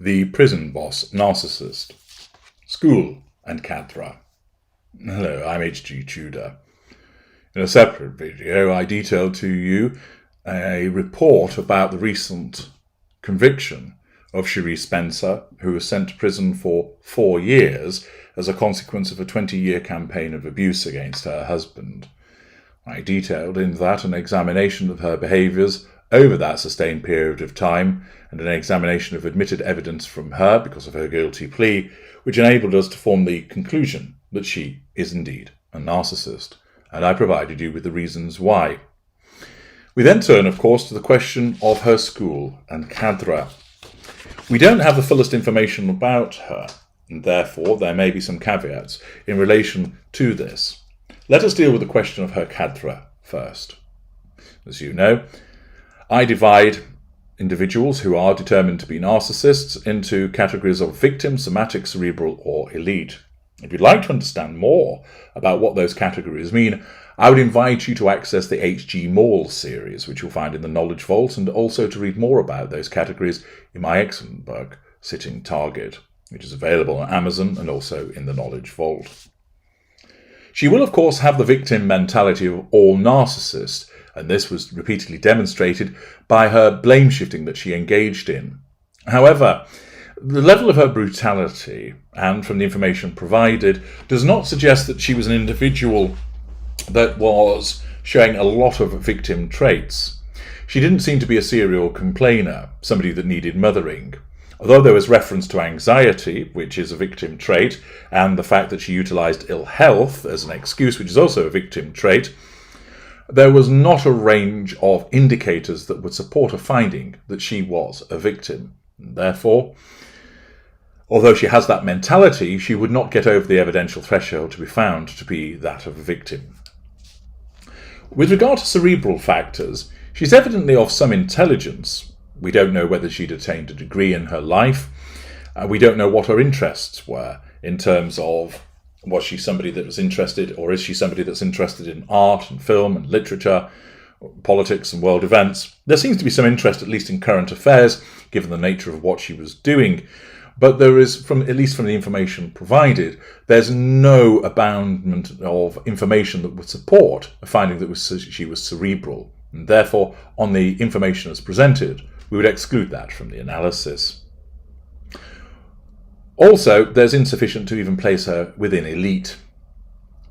The Prison Boss Narcissist, School and Cadre. Hello, I'm H.G. Tudor. In a separate video, I detailed to you a report about the recent conviction of Cherie Spencer, who was sent to prison for 4 years as a consequence of a 20-year campaign of abuse against her husband. I detailed in that an examination of her behaviours over that sustained period of time and an examination of admitted evidence from her because of her guilty plea, which enabled us to form the conclusion that she is indeed a narcissist, and I provided you with the reasons why. We then turn, of course, to the question of her school and cadre. We don't have the fullest information about her, and therefore there may be some caveats in relation to this. Let us deal with the question of her cadre first. As you know, I divide individuals who are determined to be narcissists into categories of victim, somatic, cerebral, or elite. If you'd like to understand more about what those categories mean, I would invite you to access the H.G. Maul series, which you'll find in the Knowledge Vault, and also to read more about those categories in my excellent book, Sitting Target, which is available on Amazon and also in the Knowledge Vault. She will, of course, have the victim mentality of all narcissists, and this was repeatedly demonstrated by her blame shifting that she engaged in. However, the level of her brutality, and from the information provided, does not suggest that she was an individual that was showing a lot of victim traits. She didn't seem to be a serial complainer, somebody that needed mothering. Although there was reference to anxiety, which is a victim trait, and the fact that she utilised ill health as an excuse, which is also a victim trait, there was not a range of indicators that would support a finding that she was a victim. Therefore, although she has that mentality, she would not get over the evidential threshold to be found to be that of a victim. With regard to cerebral factors, she's evidently of some intelligence. We don't know whether she'd attained a degree in her life. We don't know what her interests were in terms of, was she somebody that was interested, or is she somebody that's interested in art and film and literature, politics and world events? There seems to be some interest, at least in current affairs, given the nature of what she was doing. But there is, at least from the information provided, there's no aboundment of information that would support a finding that she was cerebral. And therefore, on the information as presented, we would exclude that from the analysis. Also, there's insufficient to even place her within elite.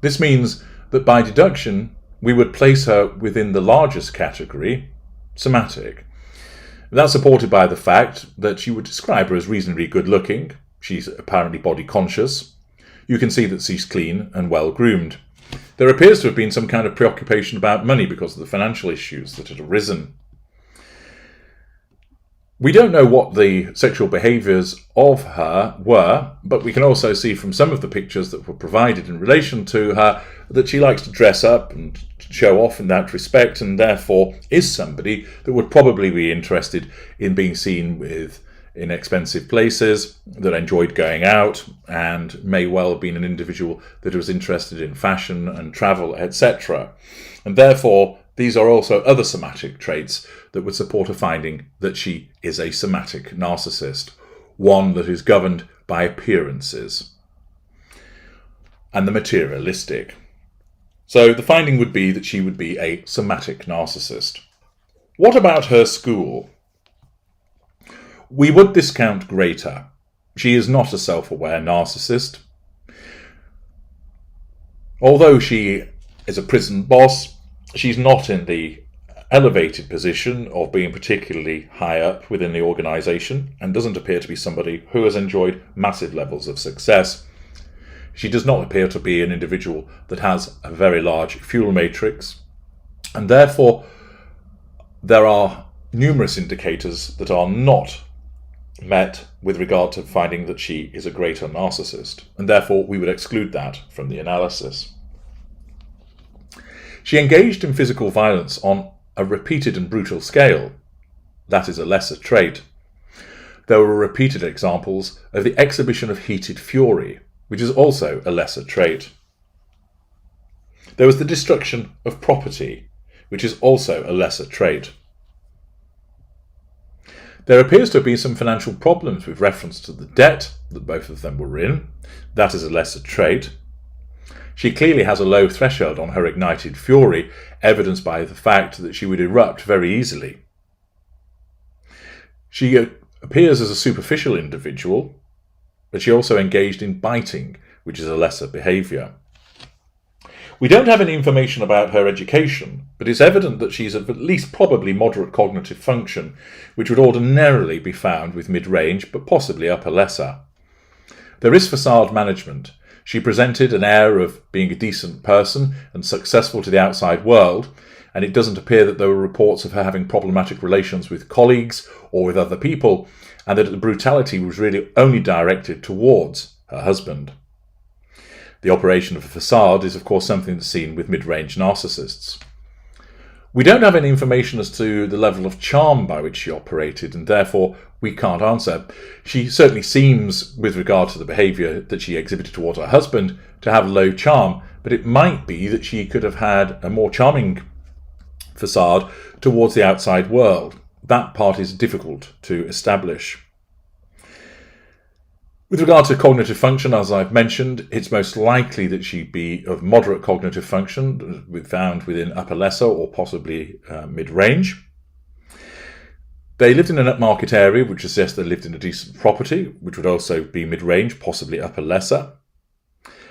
This means that by deduction, we would place her within the largest category, somatic. That's supported by the fact that you would describe her as reasonably good looking. She's apparently body conscious. You can see that she's clean and well groomed. There appears to have been some kind of preoccupation about money because of the financial issues that had arisen. We don't know what the sexual behaviours of her were, but we can also see from some of the pictures that were provided in relation to her that she likes to dress up and show off in that respect, and therefore is somebody that would probably be interested in being seen in expensive places, that enjoyed going out, and may well have been an individual that was interested in fashion and travel, etc. And therefore, these are also other somatic traits that would support a finding that she is a somatic narcissist, one that is governed by appearances and the materialistic. So the finding would be that she would be a somatic narcissist. What about her school? We would discount greater. She is not a self-aware narcissist. Although she is a prison boss, she's not in the elevated position of being particularly high up within the organisation, and doesn't appear to be somebody who has enjoyed massive levels of success. She does not appear to be an individual that has a very large fuel matrix, and therefore there are numerous indicators that are not met with regard to finding that she is a greater narcissist, and therefore we would exclude that from the analysis. She engaged in physical violence on a repeated and brutal scale. That is a lesser trait. There were repeated examples of the exhibition of heated fury, which is also a lesser trait. There was the destruction of property, which is also a lesser trait. There appears to have been some financial problems with reference to the debt that both of them were in. That is a lesser trait. She clearly has a low threshold on her ignited fury, evidenced by the fact that she would erupt very easily. She appears as a superficial individual, but she also engaged in biting, which is a lesser behaviour. We don't have any information about her education, but it's evident that she's of at least probably moderate cognitive function, which would ordinarily be found with mid-range, but possibly upper lesser. There is facade management. She presented an air of being a decent person and successful to the outside world, and it doesn't appear that there were reports of her having problematic relations with colleagues or with other people, and that the brutality was really only directed towards her husband. The operation of a facade is, of course, something that's seen with mid-range narcissists. We don't have any information as to the level of charm by which she operated, and therefore we can't answer. She certainly seems, with regard to the behaviour that she exhibited towards her husband, to have low charm, but it might be that she could have had a more charming facade towards the outside world. That part is difficult to establish. With regard to cognitive function, as I've mentioned, it's most likely that she'd be of moderate cognitive function, found within upper lesser or possibly mid-range. They lived in an upmarket area, which suggests they lived in a decent property, which would also be mid-range, possibly upper lesser.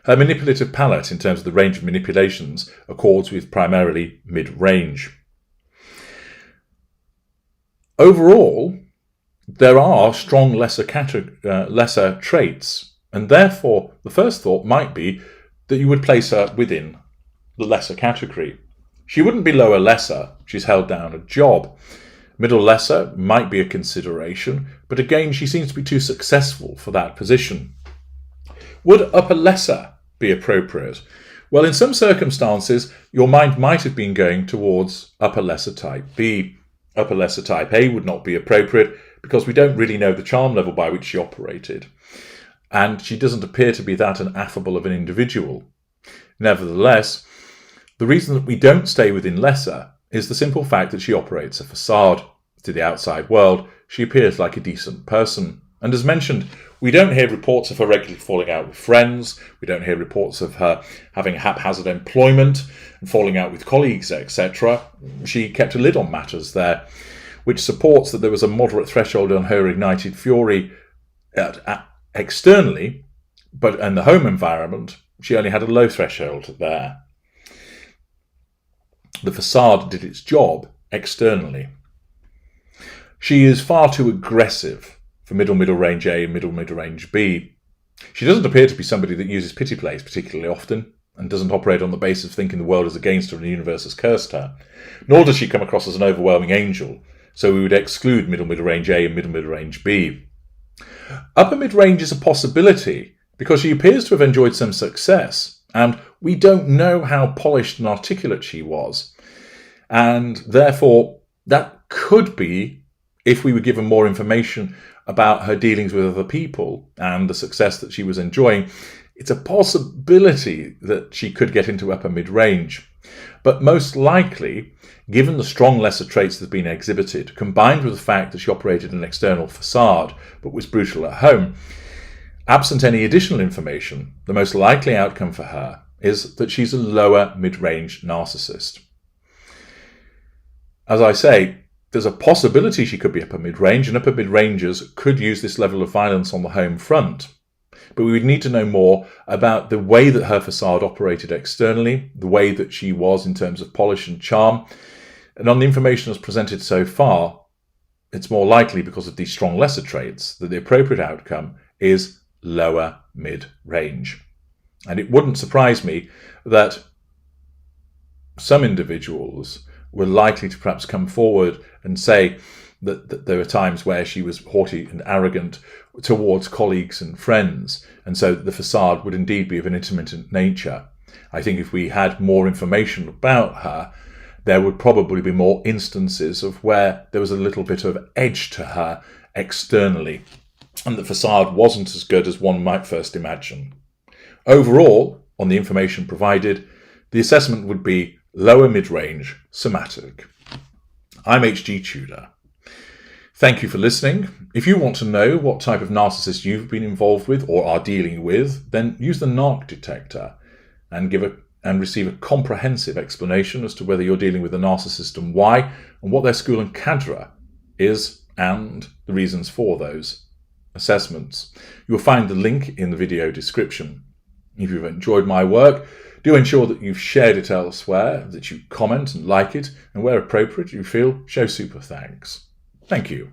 Her manipulative palette, in terms of the range of manipulations, accords with primarily mid-range. Overall, there are strong lesser traits, and therefore the first thought might be that you would place her within the lesser category. She wouldn't be lower lesser, she's held down a job. Middle lesser might be a consideration, but again she seems to be too successful for that position. Would upper lesser be appropriate? Well, in some circumstances your mind might have been going towards upper lesser type B. Upper lesser type A would not be appropriate, because we don't really know the charm level by which she operated, and she doesn't appear to be that affable of an individual. Nevertheless, the reason that we don't stay within lesser is the simple fact that she operates a facade. To the outside world, she appears like a decent person, and as mentioned, we don't hear reports of her regularly falling out with friends, we don't hear reports of her having haphazard employment and falling out with colleagues, etc. She kept a lid on matters there, which supports that there was a moderate threshold on her ignited fury externally, but in the home environment, she only had a low threshold there. The facade did its job externally. She is far too aggressive for middle range A and middle range B. She doesn't appear to be somebody that uses pity plays particularly often, and doesn't operate on the basis of thinking the world is against her and the universe has cursed her. Nor does she come across as an overwhelming angel, so we would exclude middle range A and middle range B. Upper mid-range is a possibility because she appears to have enjoyed some success, and we don't know how polished and articulate she was. And therefore, that could be, if we were given more information about her dealings with other people and the success that she was enjoying, it's a possibility that she could get into upper mid-range. But most likely, given the strong lesser traits that have been exhibited, combined with the fact that she operated an external facade but was brutal at home, absent any additional information, the most likely outcome for her is that she's a lower mid-range narcissist. As I say, there's a possibility she could be upper mid-range, and upper mid-rangers could use this level of violence on the home front. But we would need to know more about the way that her facade operated externally, the way that she was in terms of polish and charm. And on the information as presented so far, it's more likely, because of these strong lesser traits, that the appropriate outcome is lower mid-range. And it wouldn't surprise me that some individuals were likely to perhaps come forward and say that there were times where she was haughty and arrogant towards colleagues and friends, and so the facade would indeed be of an intermittent nature. I think if we had more information about her, there would probably be more instances of where there was a little bit of edge to her externally, and the facade wasn't as good as one might first imagine. Overall, on the information provided, the assessment would be lower mid-range somatic. I'm H.G. Tudor. Thank you for listening. If you want to know what type of narcissist you've been involved with or are dealing with, then use the narc detector and receive a comprehensive explanation as to whether you're dealing with a narcissist and why, and what their school and cadre is, and the reasons for those assessments. You'll find the link in the video description. If you've enjoyed my work, do ensure that you've shared it elsewhere, that you comment and like it, and where appropriate you feel, show super thanks. Thank you.